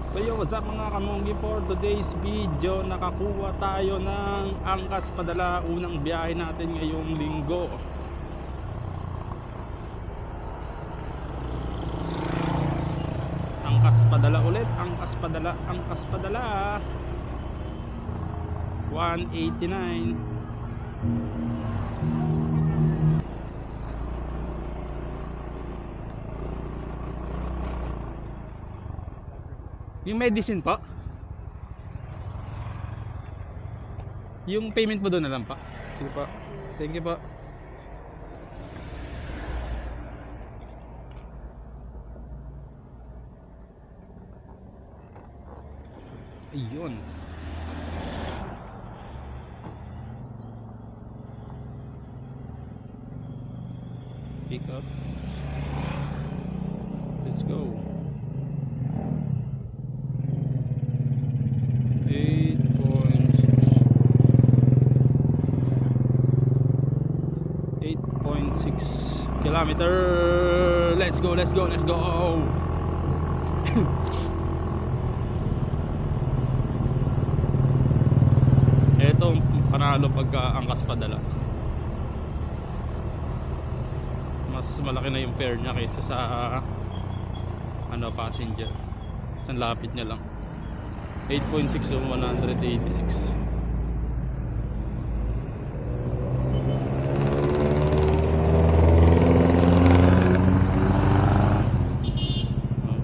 So yo, what's up mga kamunggi, for today's video nakakuha tayo ng angkas padala, unang biyahe natin ngayong linggo. Angkas padala ulit, angkas padala, angkas padala. 189. Yung medicine po, yung payment mo doon na lang pa. Sige po, thank you po. Ayun, pick up, let's go. 8.6 kilometer. Let's go, let's go, let's go. Ito panalo pagka angkas padala. Mas malaki na yung fare niya kaysa sa passenger. Isang lapit niya lang. 8.6 o 186.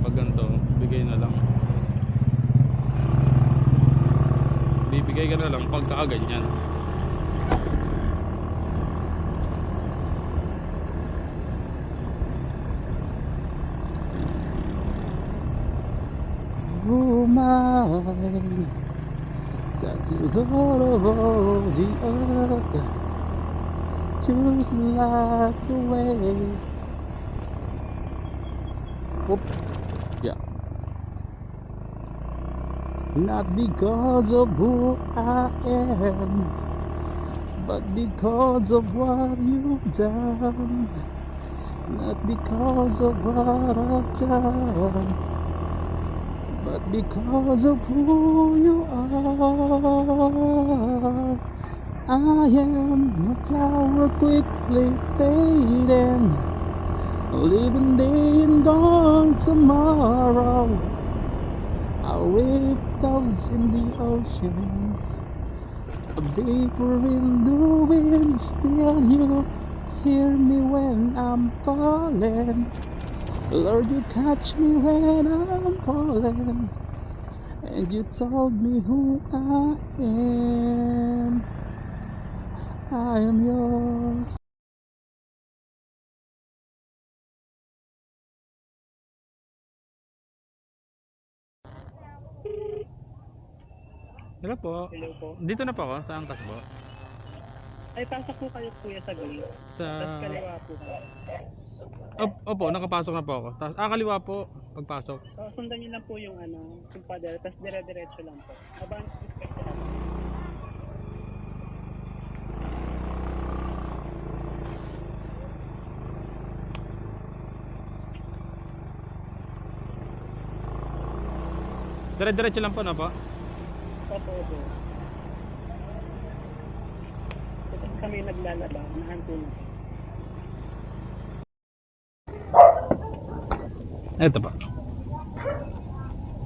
Pag ganito, bigay na lang. Bibigay ka na lang pagka ganyan. Oh my, that you all the earth, just like the way. Whoop. Yeah. Not because of who I am, but because of what you've done. Not because of what I've done, but because of who you are. I am a flower quickly fading, living day and gone tomorrow. A wave goes in the ocean, a vapor in the wind. Still you hear me when I'm calling. Lord, you catch me when I'm falling, and you told me who I am. I am yours. Hello po. Hello po. Dito na po ako sa angkas po. Ay, pasok po kayo kuya sa gate. Sa Tapos kaliwa po kayo. Opo, nakapasok na po ako. Tapos kaliwa po pagpasok. So, sundan niyo lang po yung yung pader, tapos dire-diretso lang po. Abang respect lang. Dire-diretso lang po na po. Opo, opo. Tapos kami naglalaba, nahanto na. Eto pa. Thank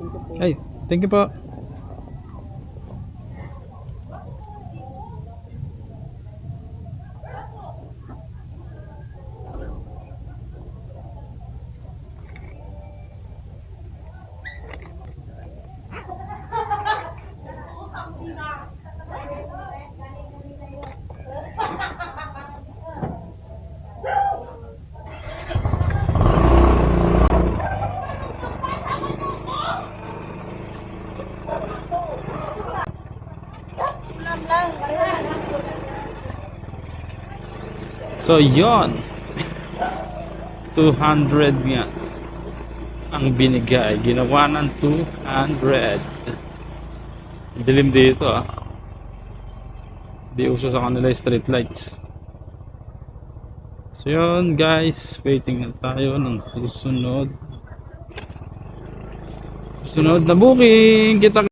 you po. Ay, thank you po. So yon, 200 nga ang binigay, ginawa ng 200. Dilim dito di uso sa kanila yung street lights. So yun guys, waiting na tayo ng susunod Sunod na booking. Kita